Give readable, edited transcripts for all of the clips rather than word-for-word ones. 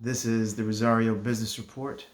This is the Rosario Business Report.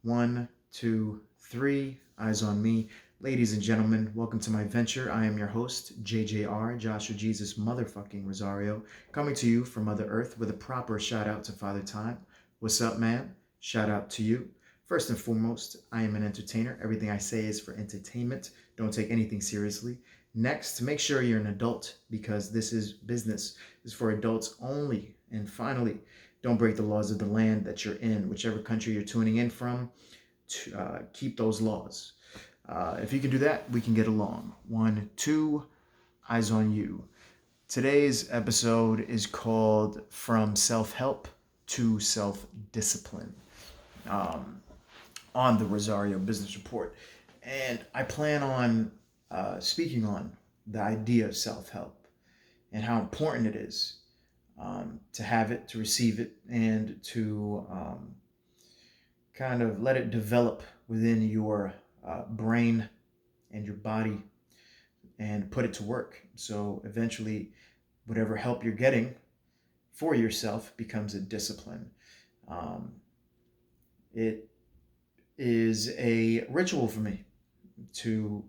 1, 2, 3, eyes on me. Ladies and gentlemen, welcome to my venture. I am your host, JJR, Joshua Jesus Motherfucking Rosario, coming to you from Mother Earth with a proper shout out to Father Time. What's up, man? Shout out to you. First and foremost, I am an entertainer. Everything I say is for entertainment. Don't take anything seriously. Next, make sure you're an adult because this is business. It's for adults only. And finally, don't break the laws of the land that you're in, whichever country you're tuning in from. Keep those laws. If you can do that, we can get along. 1, 2, eyes on you. Today's episode is called From Self-Help to Self-Discipline on the Rosario Business Report. And I plan on speaking on the idea of self-help and how important it is to have it, to receive it, and to kind of let it develop within your brain and your body and put it to work. So eventually, whatever help you're getting for yourself becomes a discipline. It is a ritual for me to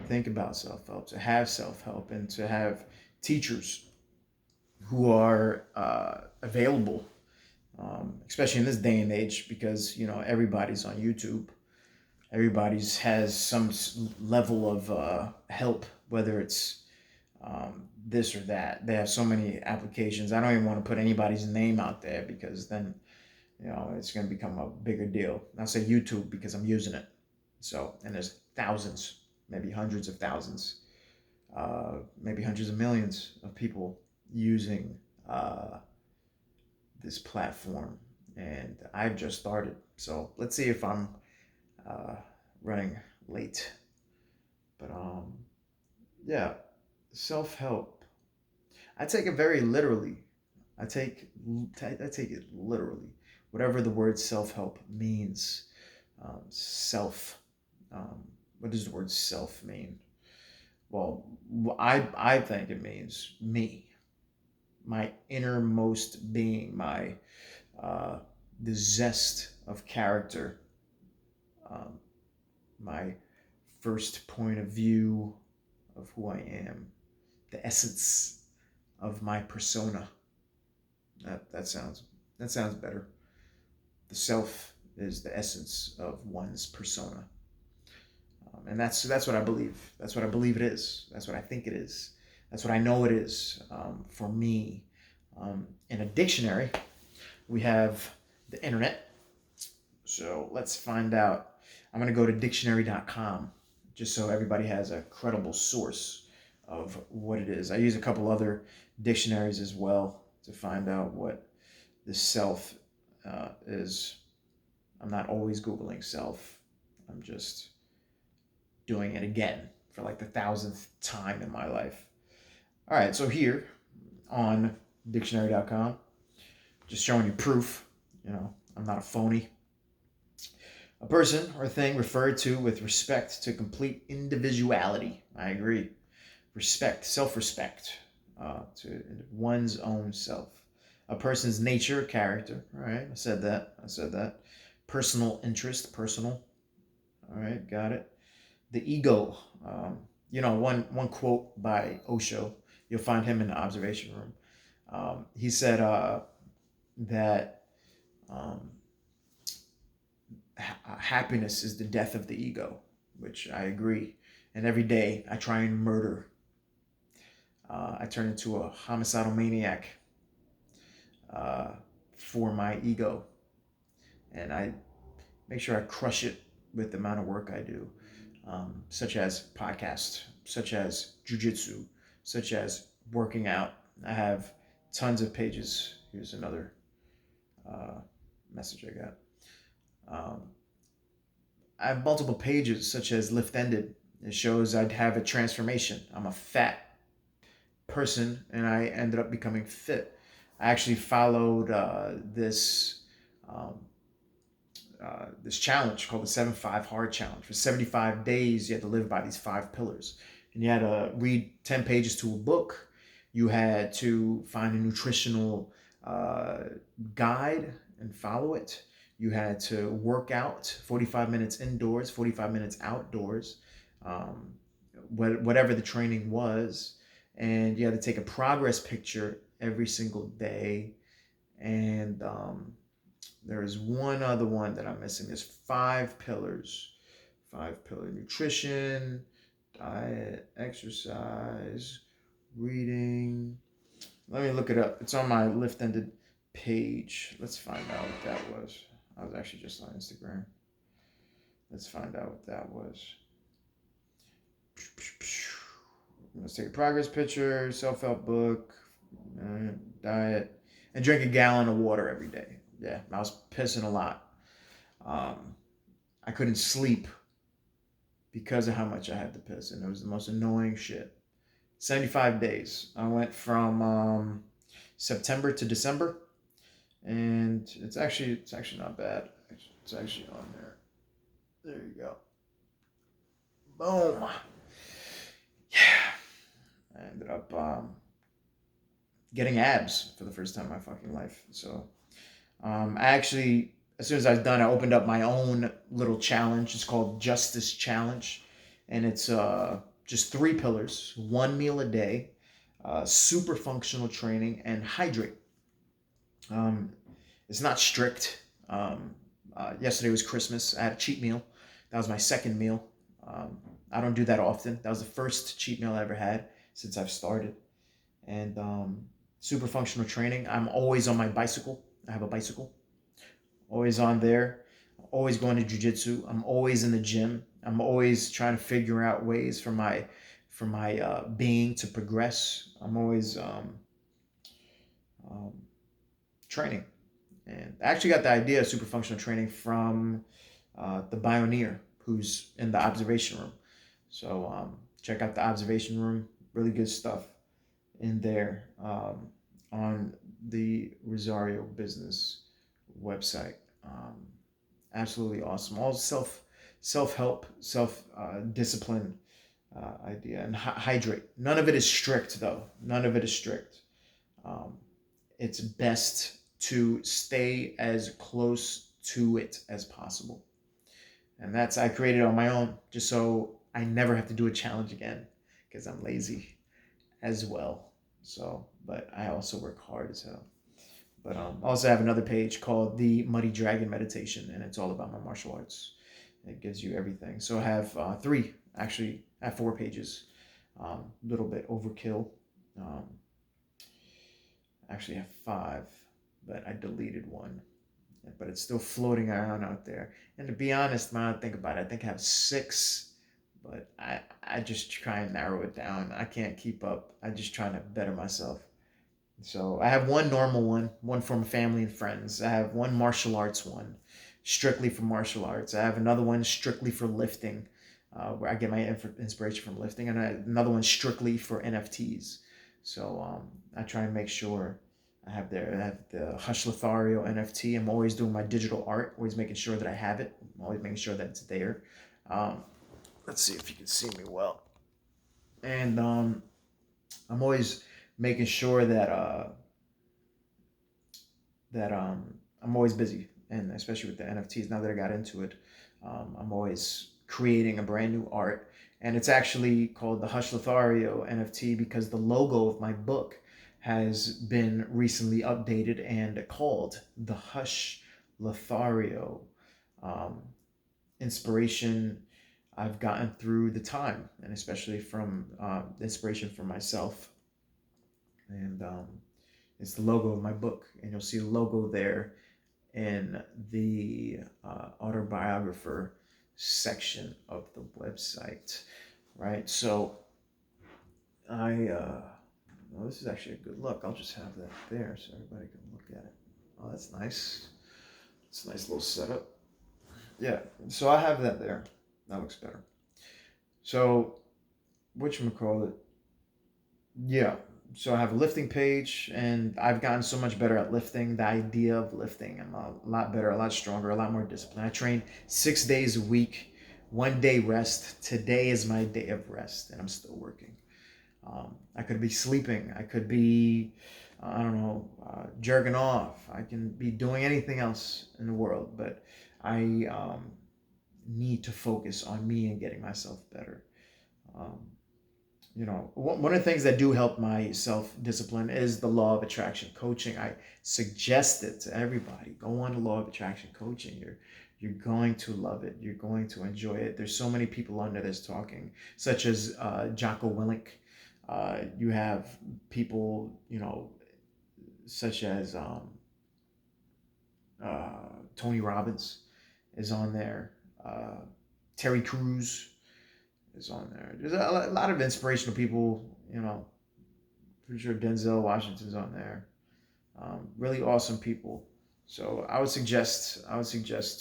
think about self-help, to have self-help, and to have teachers who are available, especially in this day and age, because everybody's on YouTube. Everybody's has some level of help, whether it's this or that. They have so many applications. I don't even want to put anybody's name out there because then it's going to become a bigger deal. I'll say YouTube because I'm using it. So, and there's thousands, maybe hundreds of thousands, maybe hundreds of millions of people using this platform, and I've just started. So let's see if I'm running late. But yeah, self-help. I take it very literally. I take it literally. Whatever the word self-help means. Self. What does the word self mean? Well, I think it means me, my innermost being, my the zest of character, my first point of view of who I am, the essence of my persona. That sounds better. The self is the essence of one's persona. And that's what I believe. That's what I believe it is. That's what I think it is. That's what I know it is. For me, in a dictionary, we have the internet. So let's find out. I'm going to go to dictionary.com just so everybody has a credible source of what it is. I use a couple other dictionaries as well to find out what the self is. I'm not always Googling self. I'm just doing it again for like the 1,000th time in my life. All right, so here on dictionary.com, just showing you proof, I'm not a phony. A person or thing referred to with respect to complete individuality. I agree. Respect, self-respect to one's own self. A person's nature, character. All right, I said that. Personal interest, personal. All right, got it. The ego. One quote by Osho. You'll find him in the observation room. He said that happiness is the death of the ego, which I agree. And every day I try and murder. I turn into a homicidal maniac for my ego. And I make sure I crush it with the amount of work I do, such as podcasts, such as jujitsu, such as working out. I have tons of pages. Here's another message I got. I have multiple pages, such as Lift Ended. It shows I'd have a transformation. I'm a fat person, and I ended up becoming fit. I actually followed this challenge called the 7-5 Hard Challenge. For 75 days, you had to live by these 5 pillars. And you had to read 10 pages to a book. You had to find a nutritional guide and follow it. You had to work out 45 minutes indoors, 45 minutes outdoors, um, whatever the training was. And you had to take a progress picture every single day. And there is one other one that I'm missing. There's 5 pillars. 5 pillar: nutrition, diet, exercise, reading. Let me look it up. It's on my lift ended page. Let's find out what that was. I was actually just on Instagram. Let's find out what that was. Let's take a progress picture, self help book, diet, and drink a gallon of water every day. Yeah, I was pissing a lot. I couldn't sleep because of how much I had to piss, and it was the most annoying shit. 75 days. I went from September to December, and it's actually not bad. It's actually on there. There you go. Boom. Yeah. I ended up getting abs for the first time in my fucking life. So I actually, as soon as I was done, I opened up my own little challenge. It's called Justice Challenge, and it's just 3 pillars: 1 meal a day, super functional training, and hydrate. Um, it's not strict. Yesterday was Christmas. I had a cheat meal. That was my second meal. I don't do that often. That was the first cheat meal I ever had since I've started. And super functional training. I'm always on my bicycle. I have a bicycle. Always on there. Always going to jiu-jitsu. I'm always in the gym. I'm always trying to figure out ways for my being to progress. I'm always training. And I actually got the idea of super functional training from the Bioneer, who's in the observation room. So check out the observation room. Really good stuff in there on the Rosario Business website. Absolutely awesome. All self-help, self-discipline idea. And hydrate. None of it is strict, though. None of it is strict. It's best to stay as close to it as possible. And I created on my own just so I never have to do a challenge again because I'm lazy as well. So, but I also work hard as hell. But I also have another page called the Muddy Dragon Meditation, and it's all about my martial arts. It gives you everything. So I have 3, actually, I have 4 pages. A little bit overkill. Actually, I have 5, but I deleted one. But it's still floating around out there. And to be honest, now I think about it, I think I have 6, but I just try and narrow it down. I can't keep up. I'm just trying to better myself. So I have one normal one from family and friends. I have one martial arts one, strictly for martial arts. I have another one strictly for lifting, where I get my inspiration from lifting, and another one strictly for NFTs. So I try and make sure I have the Hush Lothario NFT. I'm always doing my digital art, always making sure that I have it. I'm always making sure that it's there. Let's see if you can see me well. And I'm always making sure that I'm always busy, and especially with the NFTs. Now that I got into it, I'm always creating a brand new art, and it's actually called the Hush Lothario NFT because the logo of my book has been recently updated and called the Hush Lothario. Um, Inspiration I've gotten through the time, and especially from inspiration from myself. And it's the logo of my book, and you'll see the logo there in the autobiographer section of the website, right? So well, this is actually a good look. I'll just have that there so everybody can look at it. Oh, that's nice. It's a nice little setup. Yeah, so I have that there. That looks better. So, whatchamacallit? Yeah, so I have a lifting page, and I've gotten so much better at lifting. The idea of lifting, I'm a lot better, a lot stronger, a lot more disciplined. I train 6 days a week, 1 day rest. Today is my day of rest, and I'm still working. I could be sleeping. I could be I don't know, jerking off. I can be doing anything else in the world, but I need to focus on me and getting myself better. Um, one of the things that do help my self-discipline is the law of attraction coaching. I suggest it to everybody. Go on the law of attraction coaching. You're going to love it. You're going to enjoy it. There's so many people under this talking, such as Jocko Willink. You have people, such as Tony Robbins is on there. Uh, Terry Crews is on there. There's a lot of inspirational people. Pretty sure Denzel Washington's on there. Really awesome people. So I would suggest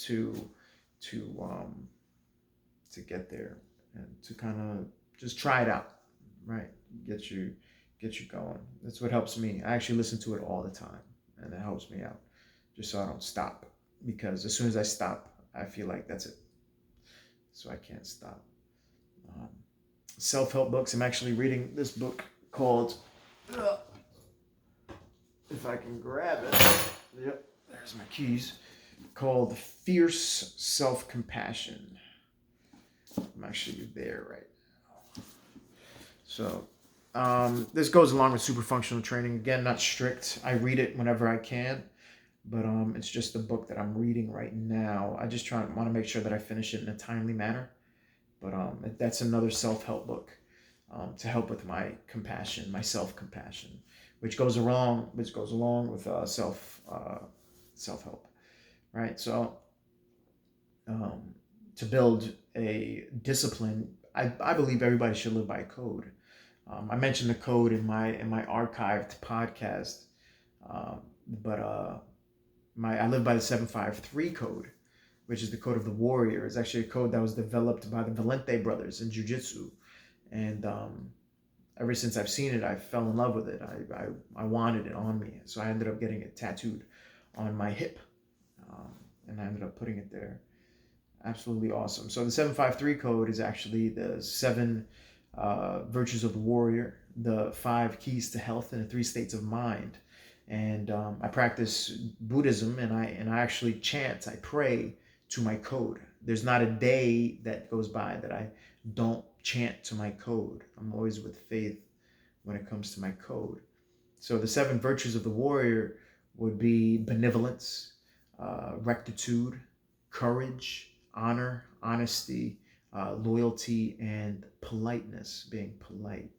to to get there and to kind of just try it out, right? Get you get you going. That's what helps me. I actually listen to it all the time, and it helps me out, just so I don't stop. Because as soon as I stop, I feel like that's it. So I can't stop. Um, Self-help books. I'm actually reading this book called, if I can grab it. Yep, there's my keys. Called Fierce Self-Compassion. I'm actually there right now. So this goes along with super functional training. Again, not strict. I read it whenever I can, but it's just a book that I'm reading right now. I just want to make sure that I finish it in a timely manner. But that's another self-help book to help with my compassion, my self-compassion, which goes along with self-help, right? So um, to build a discipline, I believe everybody should live by a code. I mentioned the code in my archived podcast, um, but I live by the 753 code, which is the code of the warrior. It's actually a code that was developed by the Valente brothers in jiu-jitsu. And ever since I've seen it, I fell in love with it. I wanted it on me. So I ended up getting it tattooed on my hip. Um, and I ended up putting it there. Absolutely awesome. So the 753 code is actually the seven virtues of the warrior, the 5 keys to health, and the 3 states of mind. And I practice Buddhism, and I actually chant. I pray to my code. There's not a day that goes by that I don't chant to my code. I'm always with faith when it comes to my code. So the 7 virtues of the warrior would be benevolence, rectitude, courage, honor, honesty, loyalty, and politeness, being polite.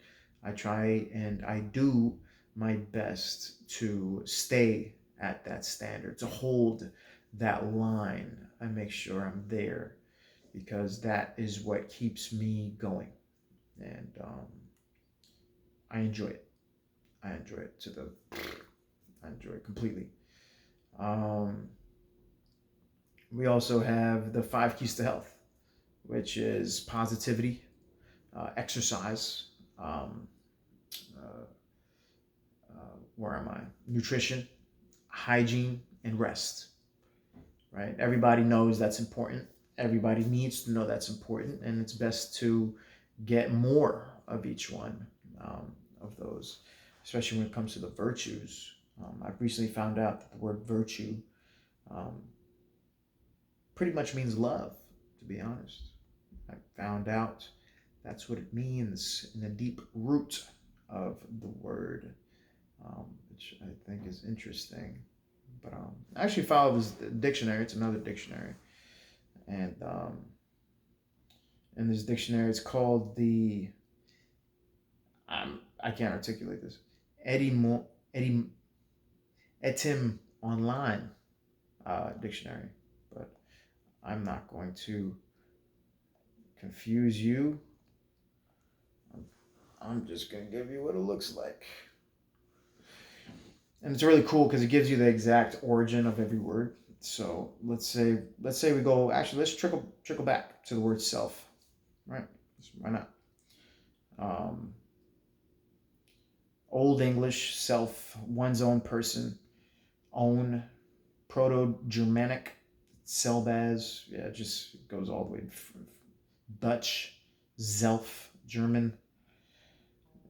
I try and I do my best to stay at that standard, to hold that line. I make sure I'm there because that is what keeps me going. And I enjoy it. I enjoy it I enjoy it completely. Um, we also have the 5 keys to health, which is positivity, exercise, um, uh, where am I? Nutrition, hygiene, and rest. Right? Everybody knows that's important. Everybody needs to know that's important, and it's best to get more of each one of those, especially when it comes to the virtues. I've recently found out that the word virtue um, pretty much means love, to be honest. I found out that's what it means in the deep root of the word, which I think is interesting. But I actually followed this dictionary. It's another dictionary. And in this dictionary, it's called the, I can't articulate this, Etymo, Etym, Etym Online dictionary. But I'm not going to confuse you. I'm just going to give you what it looks like. And it's really cool because it gives you the exact origin of every word. So let's say we go, actually let's trickle back to the word self, right? Why not? Um, Old English, self, one's own person, own, Proto-Germanic, selbaz, yeah, it just goes all the way. Dutch, zelf, German.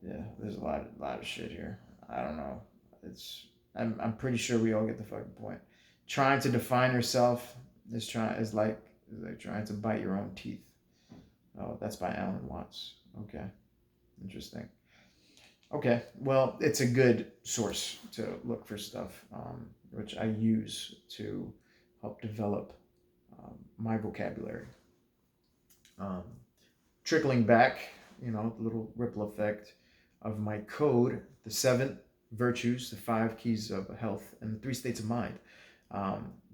Yeah, there's a lot of shit here. I don't know. it's I'm pretty sure we all get the fucking point. Trying to define yourself is like trying to bite your own teeth. Oh, that's by Alan Watts. Okay, interesting. Okay, well, it's a good source to look for stuff, which I use to help develop my vocabulary. Um, Trickling back, the little ripple effect of my code, the 7 virtues, the 5 keys of health, and the 3 states of mind.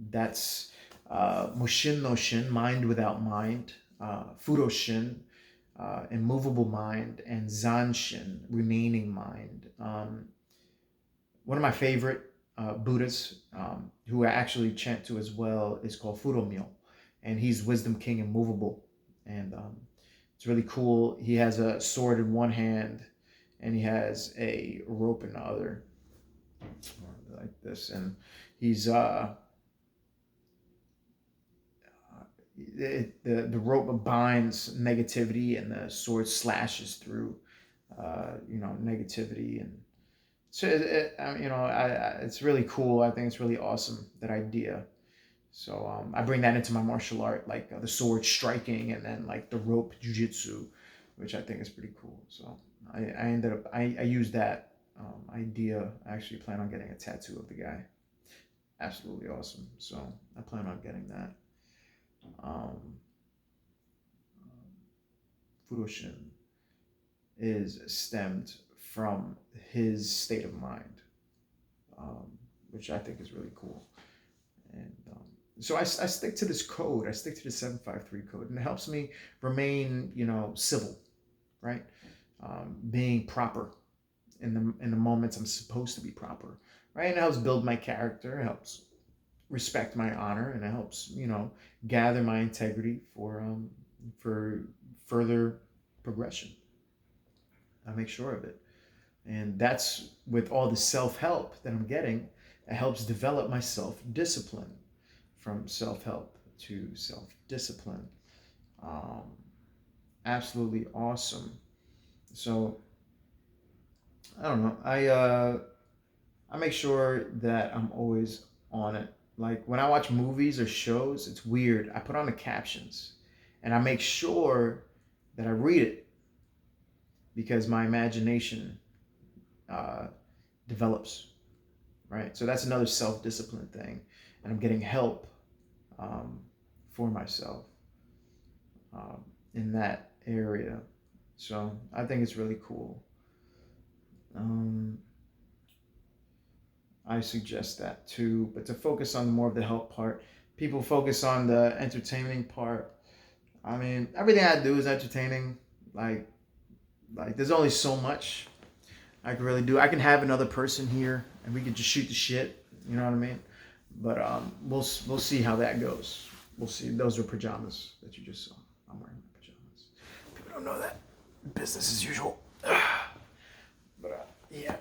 That's Moshin no Shin, mind without mind, Furoshin, immovable mind, and Zanshin, remaining mind. One of my favorite Buddhists, who I actually chant to as well, is called Furomyo, and he's Wisdom King, immovable, and it's really cool. He has a sword in one hand, and he has a rope in the other, like this, and he's the rope binds negativity, and the sword slashes through negativity, and so it's really cool. I think it's really awesome, that idea. So I bring that into my martial art, like the sword striking, and then like the rope jujitsu, which I think is pretty cool. So I ended up I used that idea. I actually plan on getting a tattoo of the guy. Absolutely awesome. So I plan on getting that. Um, Furoshin is stemmed from his state of mind, um, which I think is really cool. And so I stick to this code. I stick to the 753 code, and it helps me remain, civil, right? Being proper in the moments I'm supposed to be proper, right? And it helps build my character. It helps respect my honor, and it helps, gather my integrity for further progression. I make sure of it. And that's with all the self help that I'm getting, it helps develop my self discipline, from self help to self discipline. Um, Absolutely awesome. So I don't know. I make sure that I'm always on it. Like when I watch movies or shows, it's weird. I put on the captions, and I make sure that I read it, because my imagination uh, develops, right? So that's another self discipline thing, and I'm getting help um, for myself in that area. So I think it's really cool. Um, I suggest that too, but to focus on more of the help part. People focus on the entertaining part. I mean, everything I do is entertaining. Like, like there's only so much I can really do. I can have another person here, and we can just shoot the shit. You know what I mean? But we'll see how that goes. We'll see. Those are pajamas that you just saw. I'm wearing my pajamas. People don't know that. Business as usual. But yeah,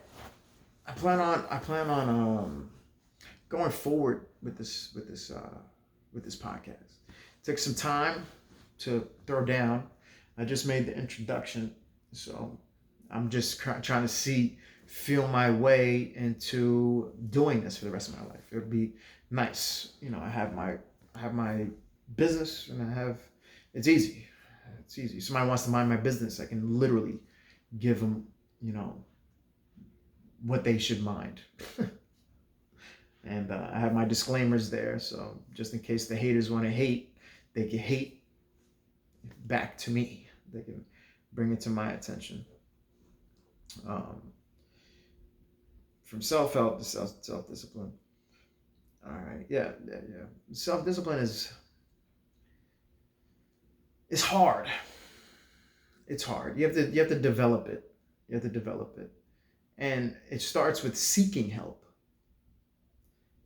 I plan on going forward with this podcast. Took some time to throw down. I just made the introduction, so I'm just trying to feel my way into doing this for the rest of my life. It would be nice, I have my business, and it's easy. It's easy. If somebody wants to mind my business, I can literally give them, what they should mind. And I have my disclaimers there, so just in case the haters want to hate, they can hate back to me. They can bring it to my attention. Um, from self help to self discipline. All right, yeah. Self discipline is hard. It's hard. You have to develop it. You have to develop it, and it starts with seeking help.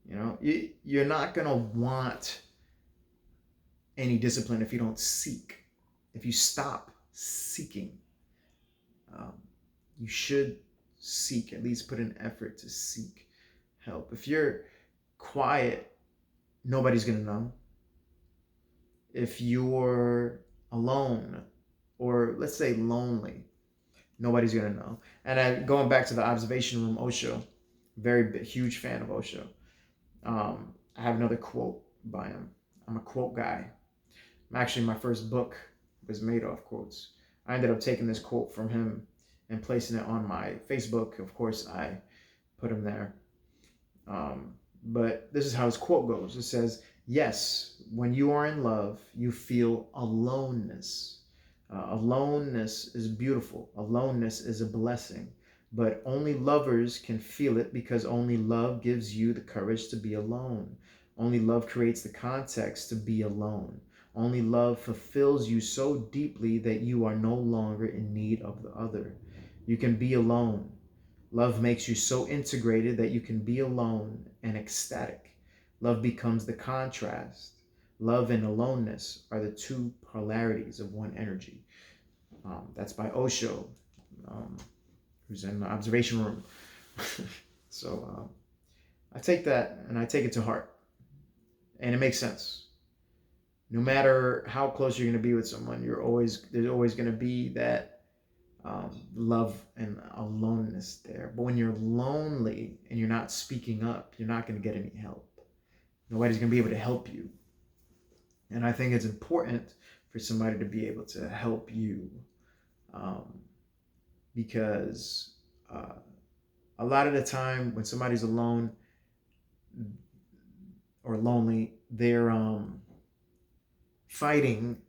You're not gonna want any discipline if you don't seek. If you stop seeking, um, you should seek, at least put an effort to seek help. If you're quiet, nobody's gonna know. If you're alone, or let's say lonely, nobody's gonna know. And going back to the observation room, Osho, Huge fan of Osho. I have another quote by him. I'm a quote guy. Actually, my first book was made off quotes. I ended up taking this quote from him and placing it on my Facebook. Of course, I put him there. But this is how his quote goes. It says, "Yes, when you are in love, you feel aloneness. Aloneness is beautiful. Aloneness is a blessing. But only lovers can feel it because only love gives you the courage to be alone. Only love creates the context to be alone. Only love fulfills you so deeply that you are no longer in need of the other. You can be alone. Love makes you so integrated that you can be alone and ecstatic. Love becomes the contrast. Love and aloneness are the two polarities of one energy." That's by Osho, um, who's in the observation room. So I take that and I take it to heart. And it makes sense. No matter how close you're going to be with someone, there's always going to be that love and aloneness there. But when you're lonely and you're not speaking up, you're not going to get any help. Nobody's going to be able to help you. And I think it's important for somebody to be able to help you, because a lot of the time when somebody's alone or lonely, they're fighting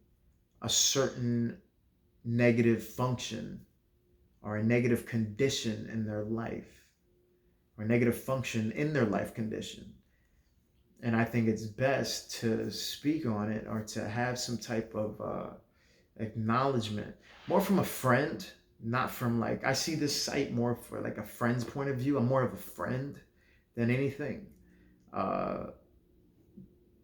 a certain negative function or a negative condition in their life, or negative function in their life condition. And I think it's best to speak on it or to have some type of acknowledgement, more from a friend, not from like, I see this site more for like a friend's point of view. I'm more of a friend than anything,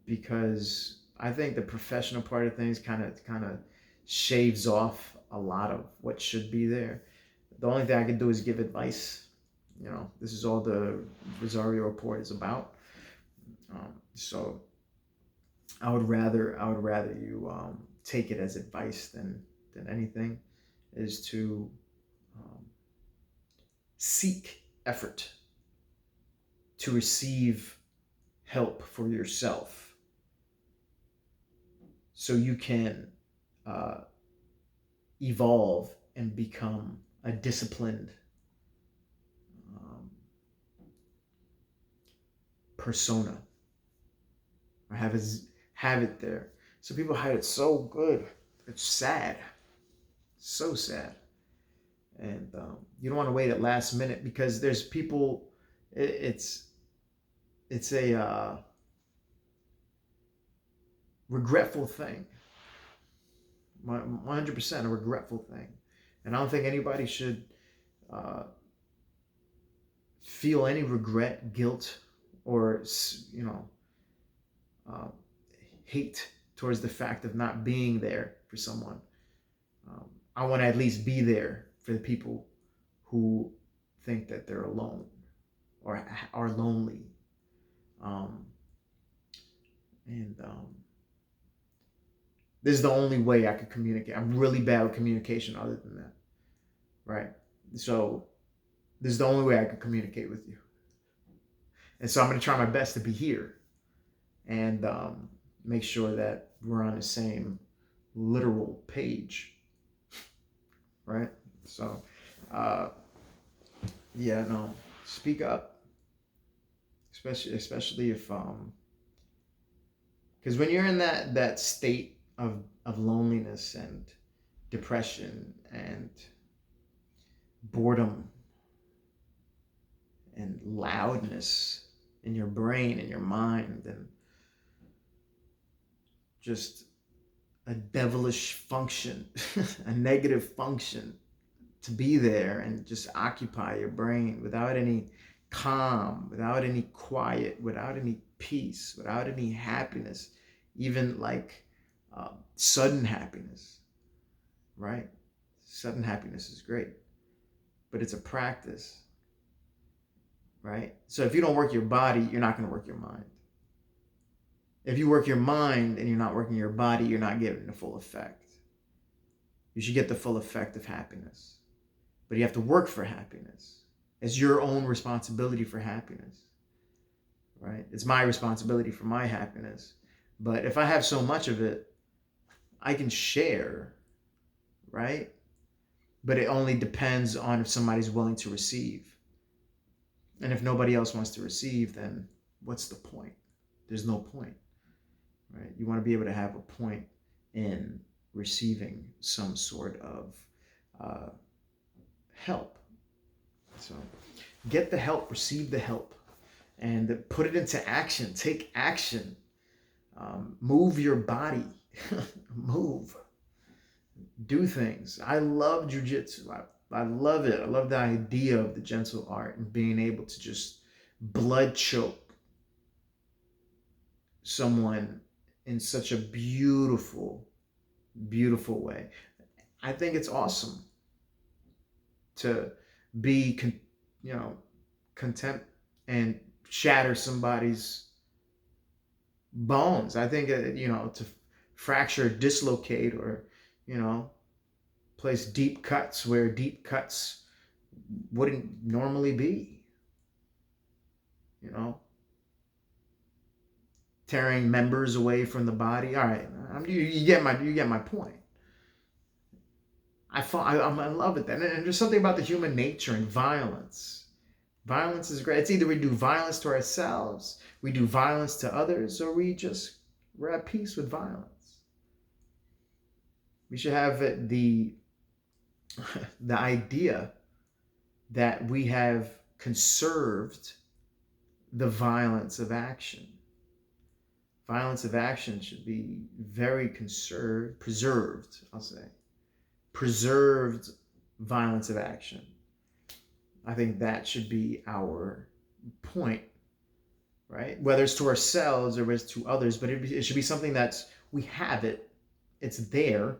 because I think the professional part of things kind of shaves off a lot of what should be there. The only thing I can do is give advice. This is all the Rosario Report is about. So I would rather you take it as advice than anything, is to seek effort to receive help for yourself, so you can evolve and become a disciplined persona, or have it there. So people hide it so good. It's sad, so sad. And you don't want to wait at last minute, because there's people. It's a regretful thing. 100% a regretful thing. And I don't think anybody should feel any regret, guilt, or hate towards the fact of not being there for someone. I want to at least be there for the people who think that they're alone or are lonely. This is the only way I could communicate. I'm really bad with communication other than that, right? So this is the only way I could communicate with you. And so I'm going to try my best to be here and make sure that we're on the same literal page, right? So, speak up, especially if because when you're in that state of loneliness and depression and boredom and loudness in your brain and your mind, and just a devilish function, a negative function to be there and just occupy your brain without any calm, without any quiet, without any peace, without any happiness, even like sudden happiness, right? Sudden happiness is great, but it's a practice, right? So if you don't work your body, you're not going to work your mind. If you work your mind and you're not working your body, you're not getting the full effect. You should get the full effect of happiness, but you have to work for happiness. as your own responsibility for happiness, right? It's my responsibility for my happiness. But if I have so much of it, I can share, right? But it only depends on if somebody's willing to receive. And if nobody else wants to receive, then what's the point? There's no point, right? You want to be able to have a point in receiving some sort of uh, help. So get the help, receive the help, and put it into action. Take action. Move your body. Move. Do things. I love jujitsu. I love it. I love the idea of the gentle art and being able to just blood choke someone in such a beautiful, beautiful way. I think it's awesome to be, content and shatter somebody's bones. I think, to fracture, dislocate, or, place deep cuts where deep cuts wouldn't normally be, tearing members away from the body. All right, you get my point. I'm in love with that, and there's something about the human nature and violence. Violence is great. It's either we do violence to ourselves, we do violence to others, or we're at peace with violence. We should have the the idea that we have conserved the violence of action. Violence of action should be very preserved, I'll say. Preserved violence of action. I think that should be our point, right? Whether it's to ourselves or it's to others, but it should be something we have it, it's there,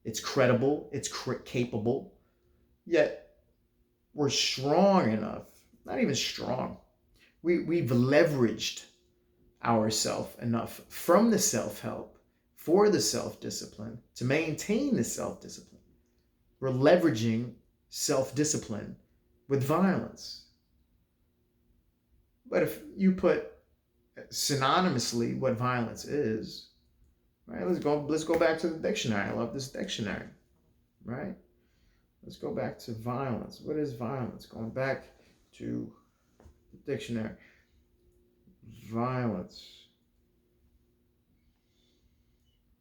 it's credible, it's capable, yet we're strong enough, not even strong, we've leveraged ourself enough from the self-help for the self-discipline to maintain the self-discipline. We're leveraging self-discipline with violence. But if you put synonymously what violence is, right? Let's go back to the dictionary. I love this dictionary, right? Let's go back to violence. What is violence? Going back to the dictionary. Violence.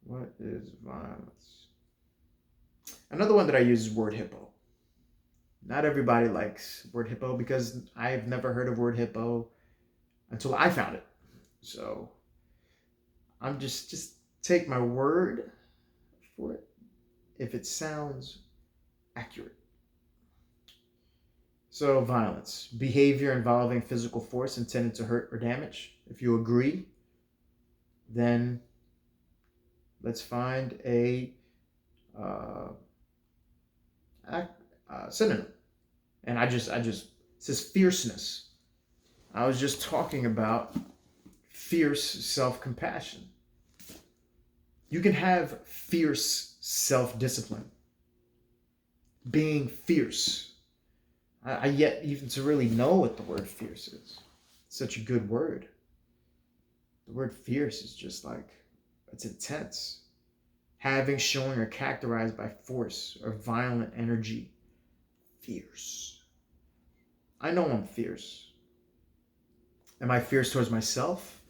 What is violence? Another one that I use is word hippo. Not everybody likes word hippo because I've never heard of word hippo until I found it. So I'm just take my word for it if it sounds accurate. So violence, behavior involving physical force intended to hurt or damage. If you agree, then let's find a synonym. And it says fierceness. I was just talking about fierce self-compassion. You can have fierce self-discipline. Being fierce. I yet even to really know what the word fierce is. It's such a good word. The word fierce is just like, it's intense. Having, showing, or characterized by force or violent energy. Fierce. I know I'm fierce. Am I fierce towards myself?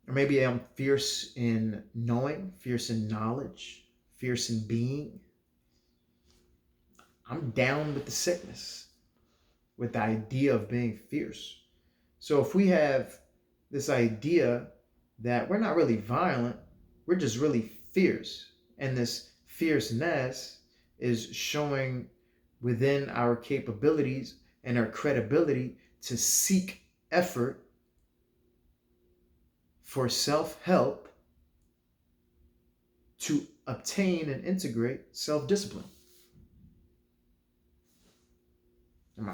Or maybe I'm fierce in knowing, fierce in knowledge, fierce in being. I'm down with the sickness, with the idea of being fierce. So if we have this idea that we're not really violent, we're just really fierce, and this fierceness is showing within our capabilities and our credibility to seek effort for self-help to obtain and integrate self-discipline. Am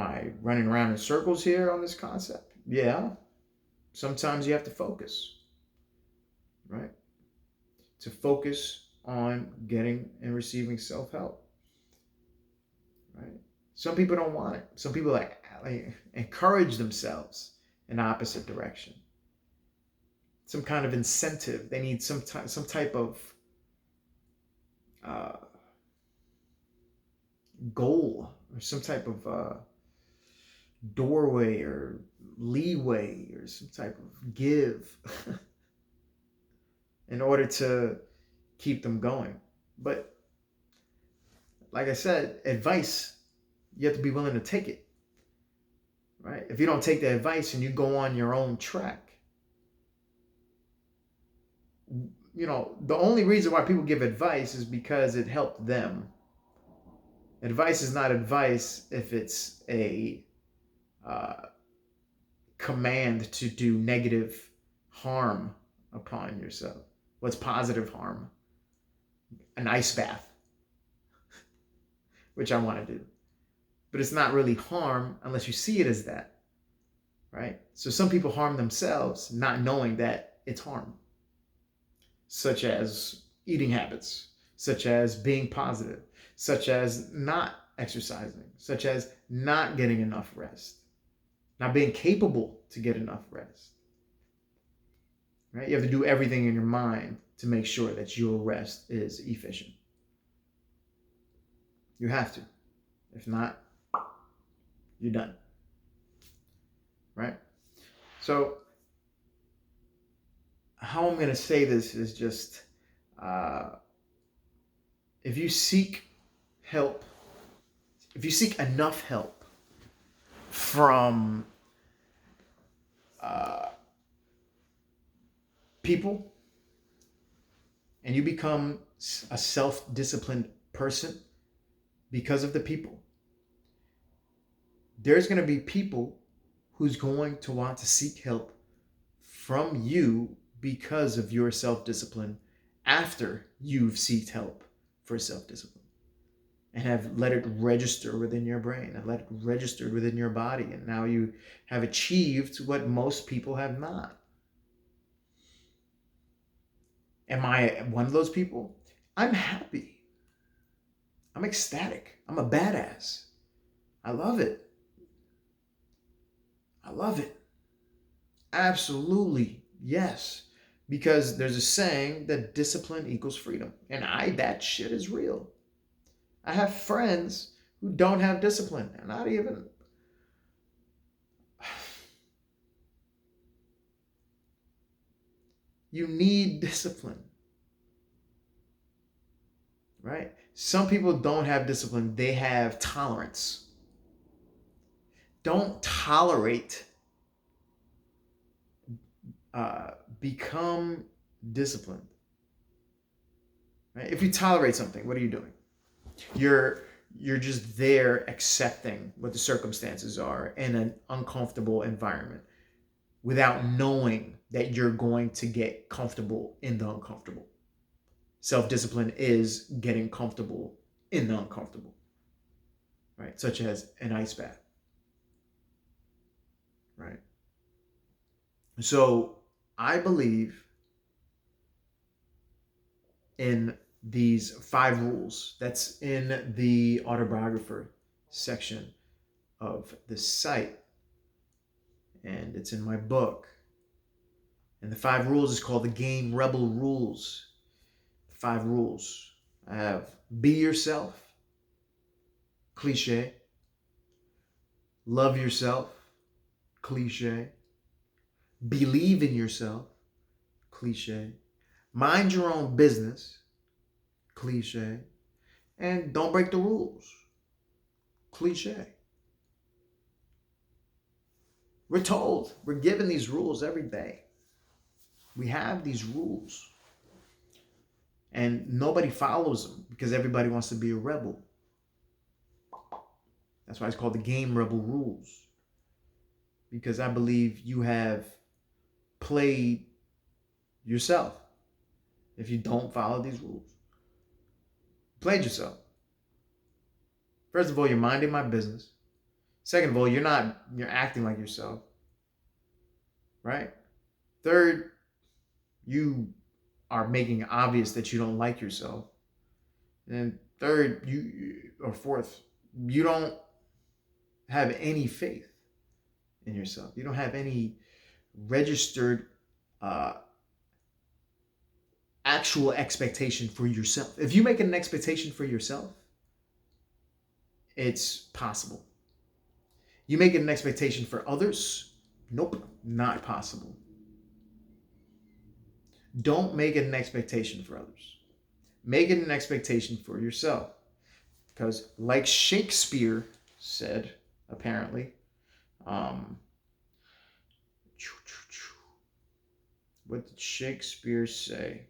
I running around in circles here on this concept? Yeah. Sometimes you have to focus, right? To focus on getting and receiving self-help. right? Some people don't want it. Some people like encourage themselves in the opposite direction. Some kind of incentive. They need some type of uh, goal or some type of doorway or leeway or some type of give in order to keep them going. But like I said, advice, you have to be willing to take it, right? If you don't take the advice and you go on your own track, the only reason why people give advice is because it helped them. Advice is not advice if it's a uh, command to do negative harm upon yourself. What's positive harm? An ice bath, which I want to do. But it's not really harm unless you see it as that, right? So some people harm themselves not knowing that it's harm, such as eating habits, such as being positive, such as not exercising, such as not getting enough rest, not being capable to get enough rest. Right? You have to do everything in your mind to make sure that your rest is efficient. You have to. If not, you're done. Right? So, how I'm going to say this is just if you seek help, if you seek enough help from people and you become a self-disciplined person because of the people, there's going to be people who's going to want to seek help from you because of your self-discipline after you've sought help for self-discipline and have let it register within your brain and let it register within your body. And now you have achieved what most people have not. Am I one of those people? I'm happy. I'm ecstatic. I'm a badass. I love it. I love it. Absolutely. Yes. Because there's a saying that discipline equals freedom. And that shit is real. I have friends who don't have discipline. And not even. You need discipline. Right? Some people don't have discipline. They have tolerance. Don't tolerate. Become disciplined. Right? If you tolerate something, what are you doing? You're just there accepting what the circumstances are in an uncomfortable environment without knowing that you're going to get comfortable in the uncomfortable. Self-discipline is getting comfortable in the uncomfortable, right? Such as an ice bath, right? So I believe in these 5 rules that's in the autobiographer section of the site, and it's in my book. And the 5 rules is called the Game Rebel Rules. The 5 rules. I have be yourself, cliche. Love yourself, cliche. Believe in yourself, cliche. Mind your own business, cliche. And don't break the rules, cliche. We're told, we're given these rules every day. We have these rules. And nobody follows them because everybody wants to be a rebel. That's why it's called the Game Rebel Rules. Because I believe you have played yourself if you don't follow these rules. Played yourself. First of all, you're minding my business. Second of all, you're acting like yourself. Right? Third, you are making obvious that you don't like yourself. And third, or fourth, you don't have any faith in yourself. You don't have any registered uh, actual expectation for yourself. If you make an expectation for yourself, it's possible. You make an expectation for others, nope, not possible. Don't make it an expectation for others. Make it an expectation for yourself. Because, like Shakespeare said, apparently, um, what did Shakespeare say?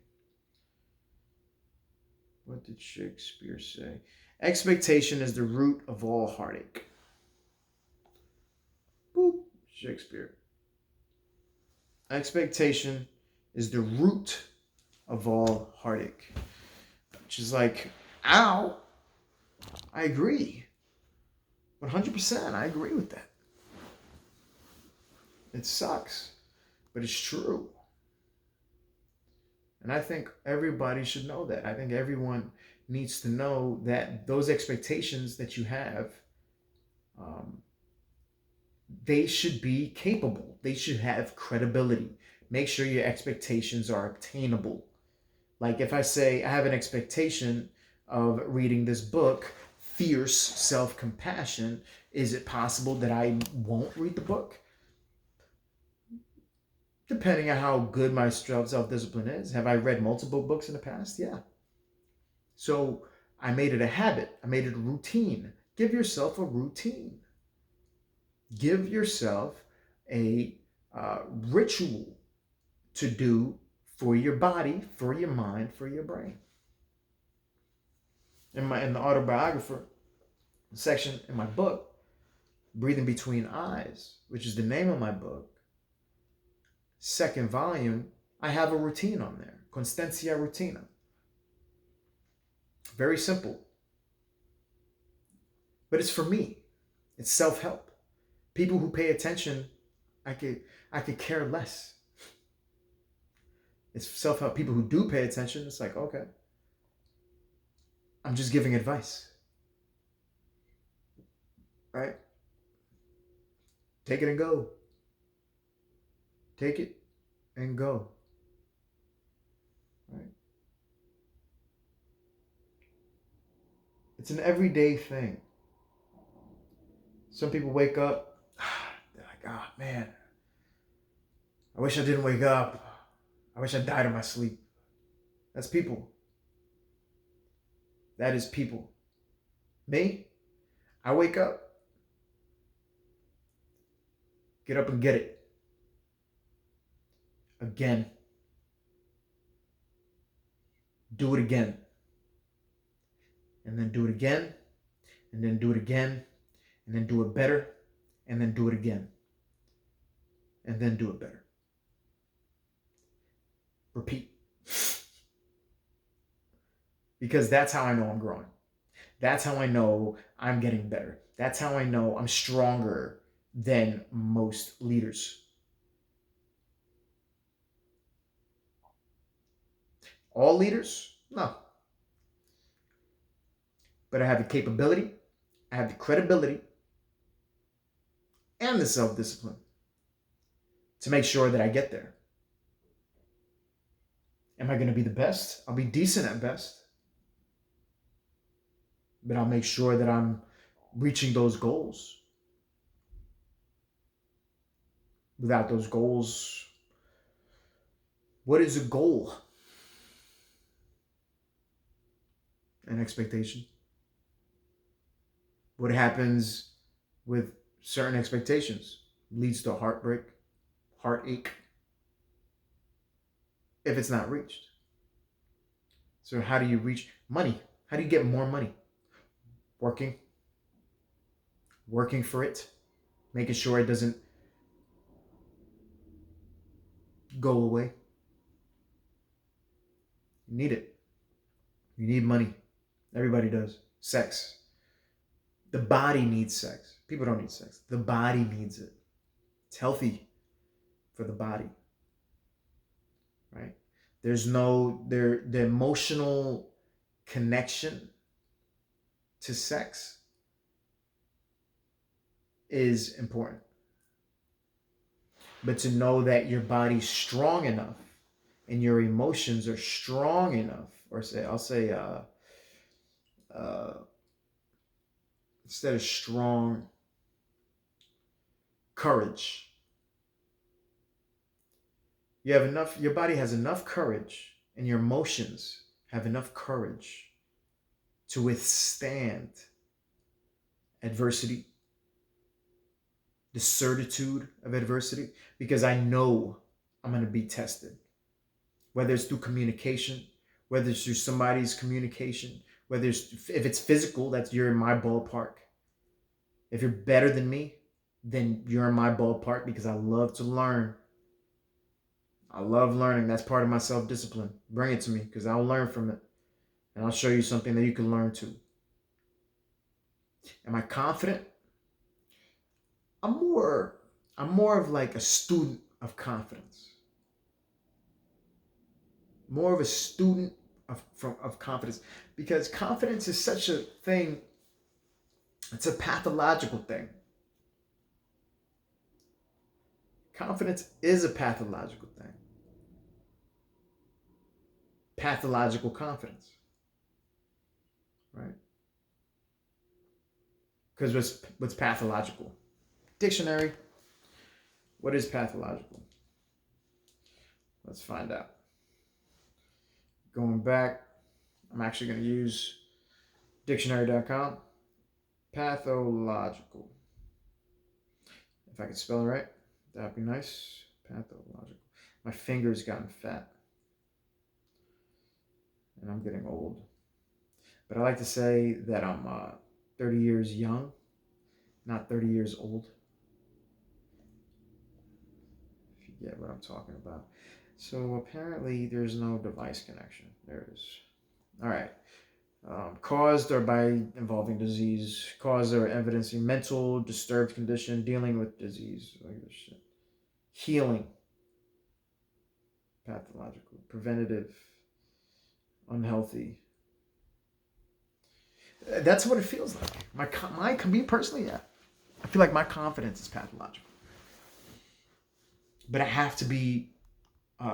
What did Shakespeare say? Expectation is the root of all heartache. Boop. Shakespeare. Expectation is the root of all heartache. Which is like, ow. I agree. 100%. I agree with that. It sucks, but it's true. And I think everybody should know that. I think everyone needs to know that those expectations that you have, um, they should be capable. They should have credibility. Make sure your expectations are obtainable. Like if I say I have an expectation of reading this book, Fierce Self-Compassion, is it possible that I won't read the book? Depending on how good my self-discipline is. Have I read multiple books in the past? Yeah. So I made it a habit. I made it a routine. Give yourself a routine. Give yourself a ritual to do for your body, for your mind, for your brain. In the autobiographer section in my book, Breathing Between Eyes, which is the name of my book, second volume, I have a routine on there. Constancia Rutina. Very simple. But it's for me. It's self-help. People who pay attention, I could care less. It's self-help. People who do pay attention, it's like, okay, I'm just giving advice. Right? Take it and go. Take it and go. Right? It's an everyday thing. Some people wake up, they're like, oh man, I wish I didn't wake up. I wish I died in my sleep. That's people. That is people. Me, I wake up, get up and get it. Again. Do it again. And then do it again. And then do it again. And then do it better. And then do it again. And then do it better. Repeat. Because that's how I know I'm growing. That's how I know I'm getting better. That's how I know I'm stronger than most leaders. All leaders? No. But I have the capability, I have the credibility, and the self-discipline to make sure that I get there. Am I going to be the best? I'll be decent at best. But I'll make sure that I'm reaching those goals. Without those goals, what is a goal? An expectation. What happens with certain expectations leads to heartbreak, heartache, if it's not reached. So how do you reach money? How do you get more money? Working for it, making sure it doesn't go away. You need it. You need money. Everybody does. Sex. The body needs sex. People don't need sex. The body needs it. It's healthy for the body. Right? There's no the emotional connection to sex is important. But to know that your body's strong enough and your emotions are strong enough, or I'll say, uh, instead of strong, courage. You have enough, your body has enough courage, and your emotions have enough courage to withstand adversity, the certitude of adversity, because I know I'm going to be tested. Whether it's through communication, whether it's through somebody's communication, whether it's, if it's physical, that's you're in my ballpark. If you're better than me, then you're in my ballpark because I love to learn. I love learning. That's part of my self-discipline. Bring it to me because I'll learn from it. And I'll show you something that you can learn too. Am I confident? I'm more of like a student of confidence. More of a student of confidence, because confidence is such a thing. It's a pathological thing. Confidence is a pathological thing. Pathological confidence, right? Because what's pathological? Dictionary. What is pathological? Let's find out. Going back, I'm actually going to use dictionary.com. Pathological. If I could spell it right, that'd be nice. Pathological. My finger's gotten fat. And I'm getting old. But I like to say that I'm 30 years young, not 30 years old. If you get what I'm talking about. So apparently there's no device connection. There it is. All right. Caused or by involving disease. Caused or evidencing mental disturbed condition, dealing with disease. Like this shit. Healing. Pathological. Preventative. Unhealthy. That's what it feels like. Me personally, yeah. I feel like my confidence is pathological. But I have to be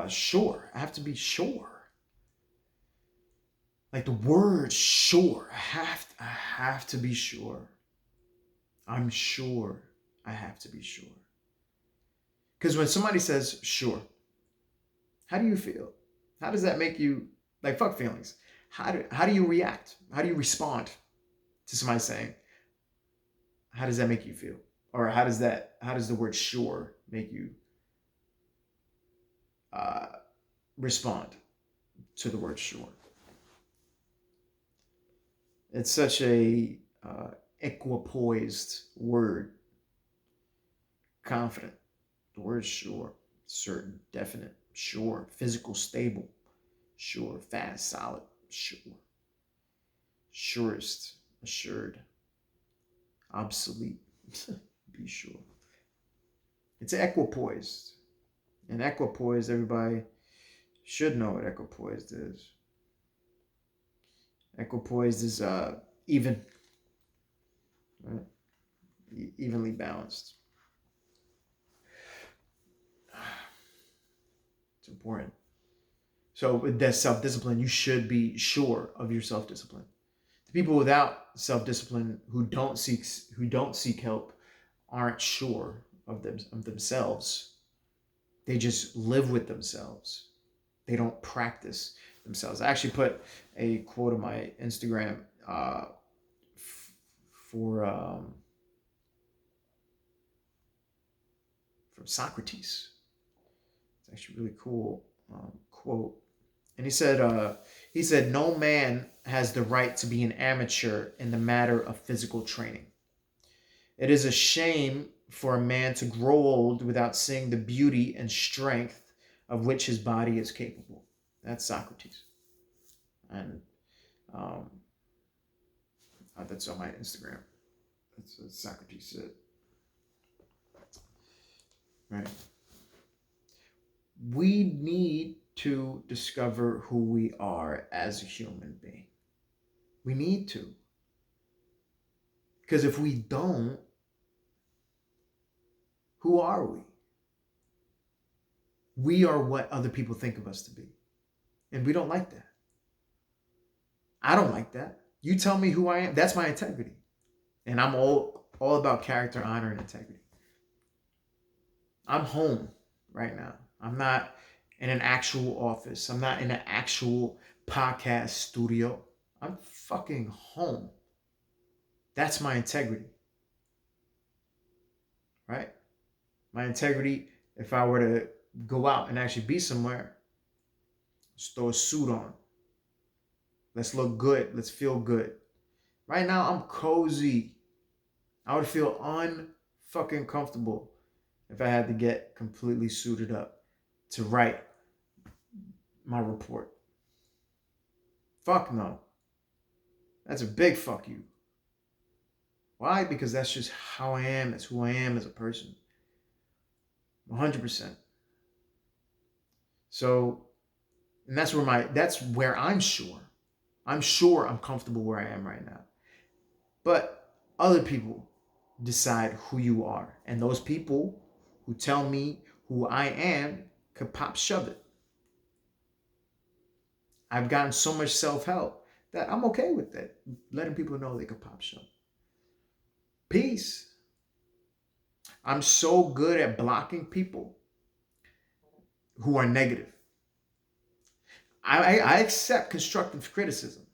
sure. I have to be sure. Like the word sure. I have to be sure. I'm sure I have to be sure. Because when somebody says sure, how do you feel? How does that make you, like, fuck feelings? How do you react? How do you respond to somebody saying, how does that make you feel? Or how does the word sure make you respond to the word sure? It's such a equipoised word. Confident. The word sure. Certain, definite, sure. Physical, stable. Sure. Fast, solid. Sure. Surest, assured. Obsolete. Be sure. It's equipoised. And equipoised, everybody should know what equipoised is. Equipoised is even, right? Evenly balanced. It's important. So with that self-discipline, you should be sure of your self-discipline. The people without self-discipline who don't seek help aren't sure of themselves. They just live with themselves. They don't practice themselves. I actually put a quote on my Instagram from Socrates. It's actually a really cool quote. And he said, no man has the right to be an amateur in the matter of physical training. It is a shame for a man to grow old without seeing the beauty and strength of which his body is capable. That's Socrates. And that's on my Instagram. That's what Socrates said. Right. We need to discover who we are as a human being. We need to. Because if we don't, Who are we? We are what other people think of us to be. And we don't like that. I don't like that. You tell me who I am. That's my integrity. And I'm all about character, honor, and integrity. I'm home right now. I'm not in an actual office. I'm not in an actual podcast studio. I'm fucking home. That's my integrity. Right? My integrity, if I were to go out and actually be somewhere, just throw a suit on. Let's look good. Let's feel good. Right now, I'm cozy. I would feel unfucking comfortable if I had to get completely suited up to write my report. Fuck no. That's a big fuck you. Why? Because that's just how I am. That's who I am as a person. 100%. So, and that's where I'm sure. I'm sure I'm comfortable where I am right now. But other people decide who you are. And those people who tell me who I am could pop shove it. I've gotten so much self-help that I'm okay with that. Letting people know they could pop shove. Peace. I'm so good at blocking people who are negative. I accept constructive criticism.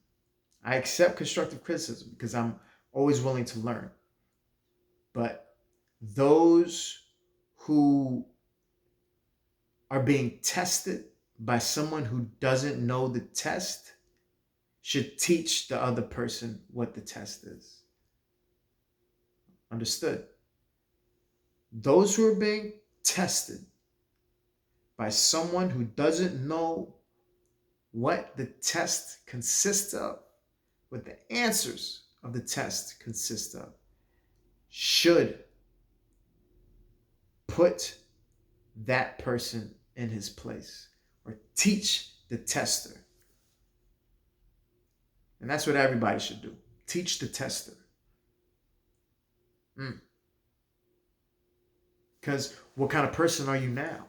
I accept constructive criticism because I'm always willing to learn. But those who are being tested by someone who doesn't know the test should teach the other person what the test is. Understood? Those who are being tested by someone who doesn't know what the test consists of, what the answers of the test consist of, should put that person in his place or teach the tester. And that's what everybody should do. Teach the tester. Because what kind of person are you now?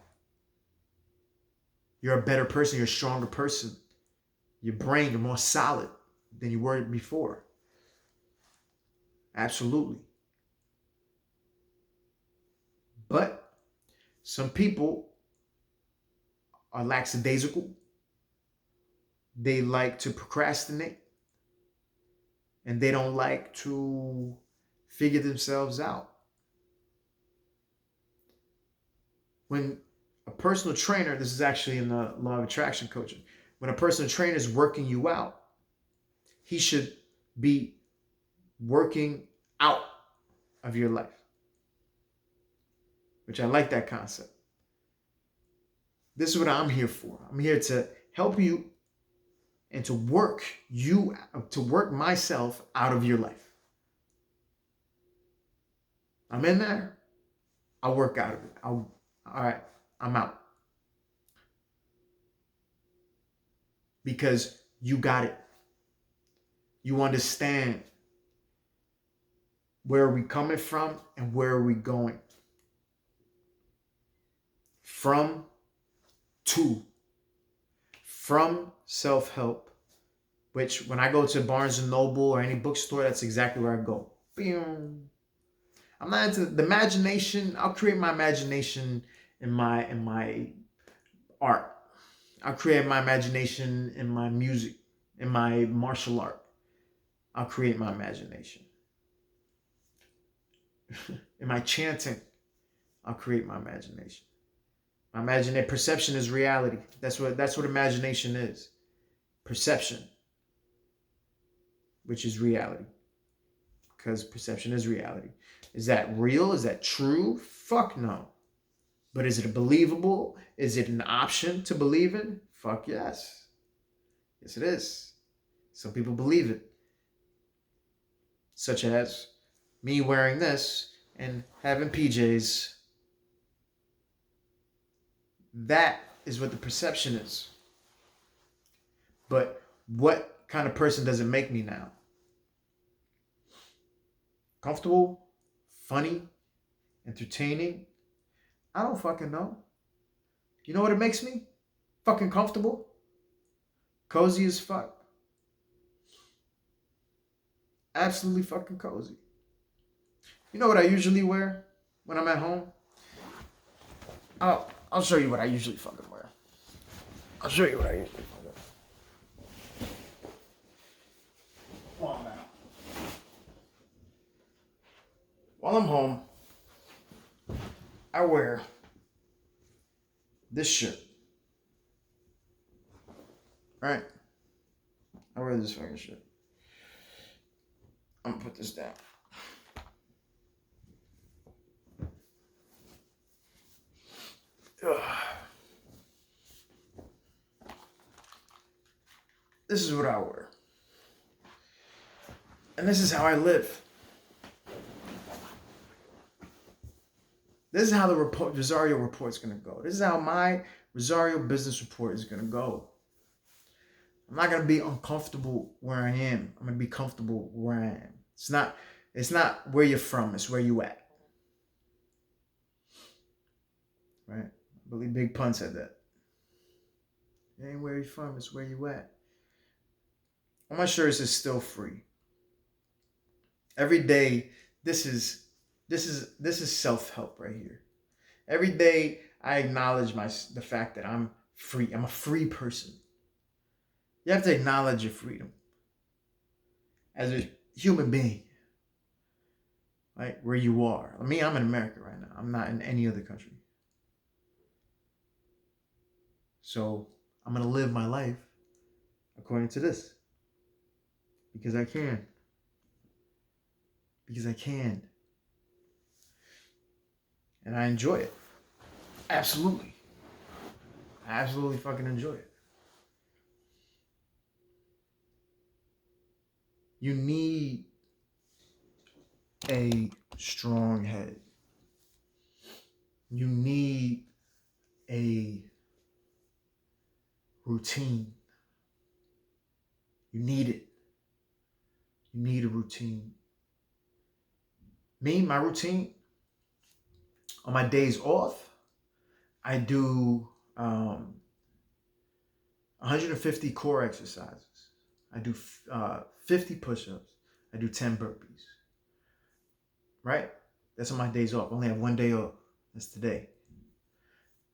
You're a better person. You're a stronger person. Your brain, you're more solid than you were before. Absolutely. But some people are lackadaisical. They like to procrastinate. And they don't like to figure themselves out. When a personal trainer, this is actually in the law of attraction coaching, when a personal trainer is working you out, he should be working out of your life, which I like that concept. This is what I'm here for. I'm here to help you and to work myself out of your life. I'm in there. I'll work out of it. All right, I'm out. Because you got it. You understand where are we coming from and where are we going. From self-help, which when I go to Barnes and Noble or any bookstore, that's exactly where I go. I'm not into the imagination. I'll create my imagination in my art. I'll create my imagination in my music, in my martial art. I'll create my imagination. In my chanting, I'll create my imagination. I imagine that perception is reality. That's what imagination is. Perception, which is reality. Because perception is reality. Is that real? Is that true? Fuck no. But is it believable? Is it an option to believe in? Fuck yes. Yes, it is. Some people believe it. Such as me wearing this and having PJs. That is what the perception is. But what kind of person does it make me now? Comfortable, funny, entertaining, I don't fucking know. You know what it makes me? Fucking comfortable. Cozy as fuck. Absolutely fucking cozy. You know what I usually wear when I'm at home? I'll show you what I usually fucking wear. I'll show you what I usually fucking wear. While I'm out. While I'm home, I wear this shirt. Right? I wear this fucking shirt. I'm gonna put this down. Ugh. This is what I wear. And this is how I live. This is how the Rosario report is going to go. This is how my Rosario Business Report is going to go. I'm not going to be uncomfortable where I am. I'm going to be comfortable where I am. It's not where you're from. It's where you at. Right? I believe Big Pun said that. It ain't where you're from. It's where you at. On my shirts is still free. Every day, this is self-help right here. Every day I acknowledge the fact that I'm free. I'm a free person. You have to acknowledge your freedom as a human being. Right? Where you are. I mean, I'm in America right now. I'm not in any other country. So I'm going to live my life according to this. Because I can. Because I can. And I enjoy it. Absolutely. I absolutely fucking enjoy it. You need a strong head. You need a routine. You need it. You need a routine. Me, my routine, on my days off, I do 150 core exercises. I do 50 push-ups. I do 10 burpees. Right? That's on my days off. I only have one day off. That's today.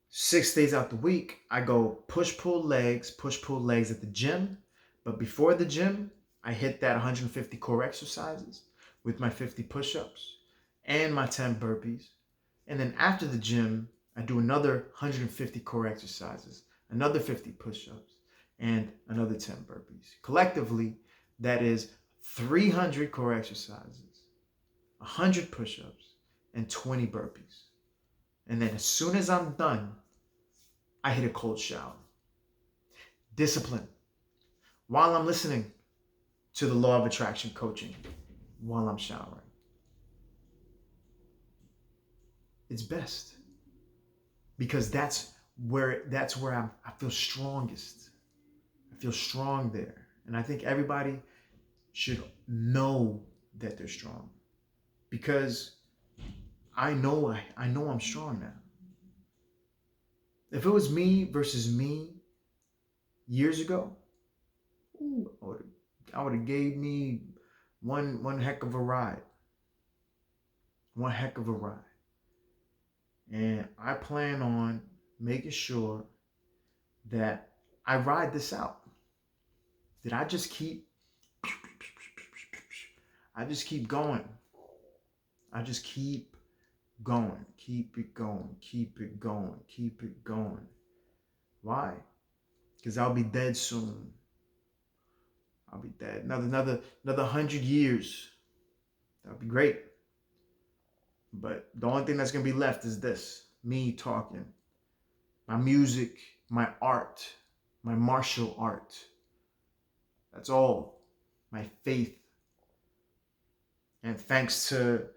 6 days out the week, I go push-pull legs at the gym. But before the gym, I hit that 150 core exercises with my 50 push-ups and my 10 burpees. And then after the gym, I do another 150 core exercises, another 50 push-ups, and another 10 burpees. Collectively, that is 300 core exercises, 100 push-ups, and 20 burpees. And then as soon as I'm done, I hit a cold shower. Discipline. While I'm listening to the law of attraction coaching, while I'm showering. It's best. Because that's where I feel strongest. I feel strong there. And I think everybody should know that they're strong. Because I know I'm strong now. If it was me versus me years ago, I would have gave me one heck of a ride. One heck of a ride. And I plan on making sure that I ride this out. That I just keep going. I just keep going. Keep it going. Keep it going. Keep it going. Why? Because I'll be dead soon. I'll be dead. Another 100 years. That'll be great. But the only thing that's going to be left is this. Me talking. My music, my art, my martial art. That's all. My faith. And thanks to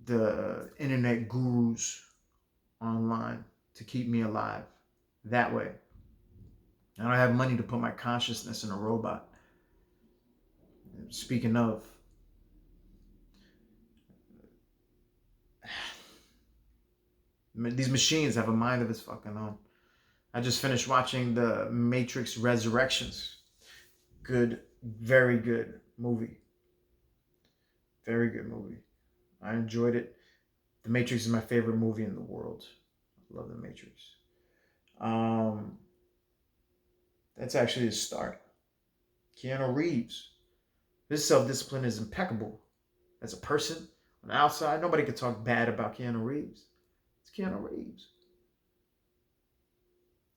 the internet gurus online to keep me alive that way. I don't have money to put my consciousness in a robot. Speaking of, These machines have a mind of its fucking own. I just finished watching The Matrix Resurrections. Good, very good movie. Very good movie. I enjoyed it. The Matrix is my favorite movie in the world. I love The Matrix. That's actually a start. Keanu Reeves. His self-discipline is impeccable. As a person, on the outside, nobody could talk bad about Keanu Reeves. It's Keanu Reeves.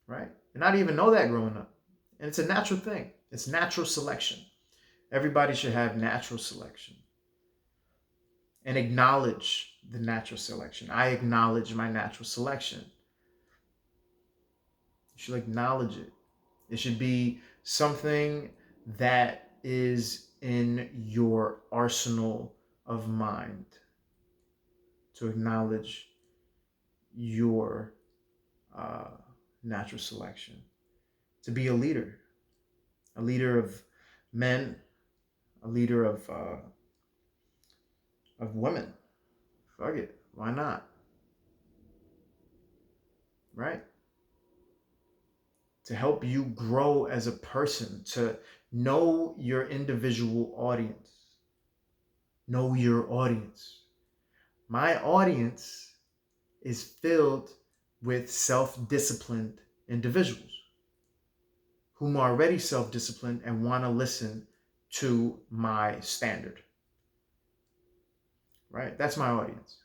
Right? And I didn't even know that growing up. And it's a natural thing. It's natural selection. Everybody should have natural selection. And acknowledge the natural selection. I acknowledge my natural selection. You should acknowledge it. It should be something that is in your arsenal of mind to acknowledge your natural selection. To be a leader of men, a leader of women. Fuck it, why not? Right? To help you grow as a person, to know your individual audience. Know your audience. My audience is filled with self-disciplined individuals whom are already self-disciplined and want to listen to my standard. Right? That's my audience.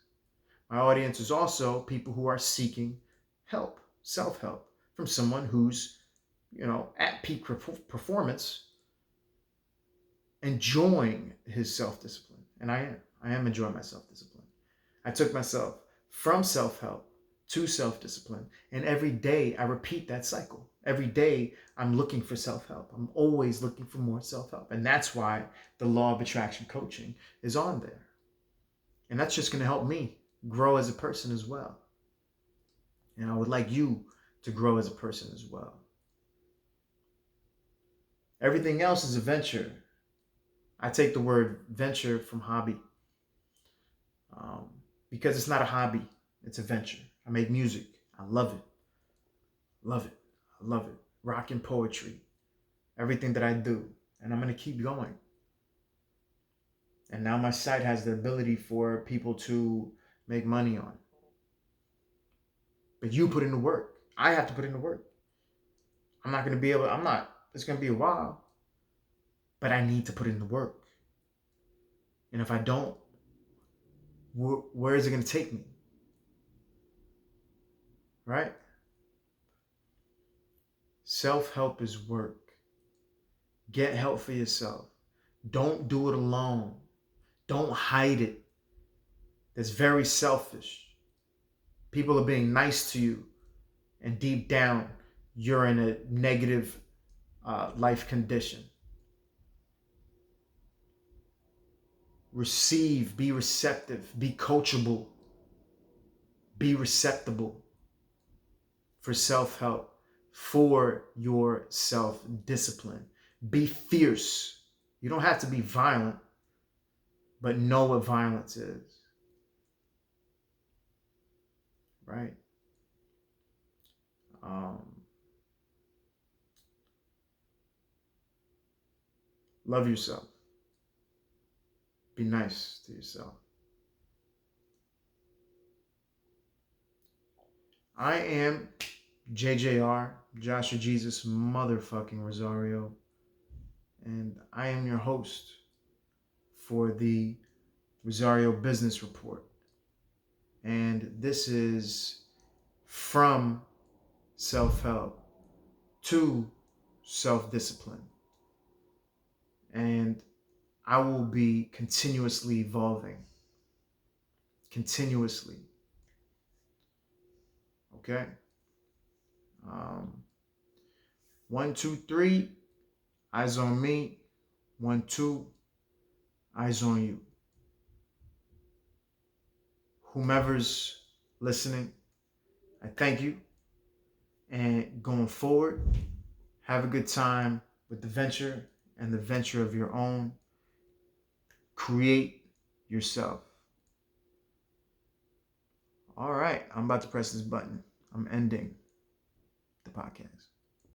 My audience is also people who are seeking help, self-help, from someone who's, at peak performance, enjoying his self-discipline. And I am enjoying my self-discipline. I took myself from self-help to self-discipline. And every day I repeat that cycle. Every day I'm looking for self-help. I'm always looking for more self-help. And that's why the law of attraction coaching is on there. And that's just going to help me grow as a person as well. And I would like you to grow as a person as well. Everything else is a venture. I take the word venture from hobby. Because it's not a hobby, it's a venture. I make music. I love it. Love it. I love it. Rock and poetry. Everything that I do. And I'm going to keep going. And now my site has the ability for people to make money on. But you put in the work. I have to put in the work. I'm not going to be able, it's going to be a while. But I need to put in the work. And if I don't, where is it going to take me? Right? Self-help is work. Get help for yourself. Don't do it alone. Don't hide it. That's very selfish. People are being nice to you, and deep down, you're in a negative life condition. Receive, be receptive, be coachable, be receptible for self-help, for your self-discipline. Be fierce. You don't have to be violent, but know what violence is. Right? Love yourself. Be nice to yourself. I am JJR, Joshua Jesus motherfucking Rosario, and I am your host for the Rosario Business Report. And this is from self-help to self-discipline. And I will be continuously evolving. Continuously. Okay? 1, 2, 3, eyes on me. 1, 2, eyes on you. Whomever's listening, I thank you. And going forward, have a good time with the venture and the venture of your own. Create yourself. All right, I'm about to press this button. I'm ending the podcast.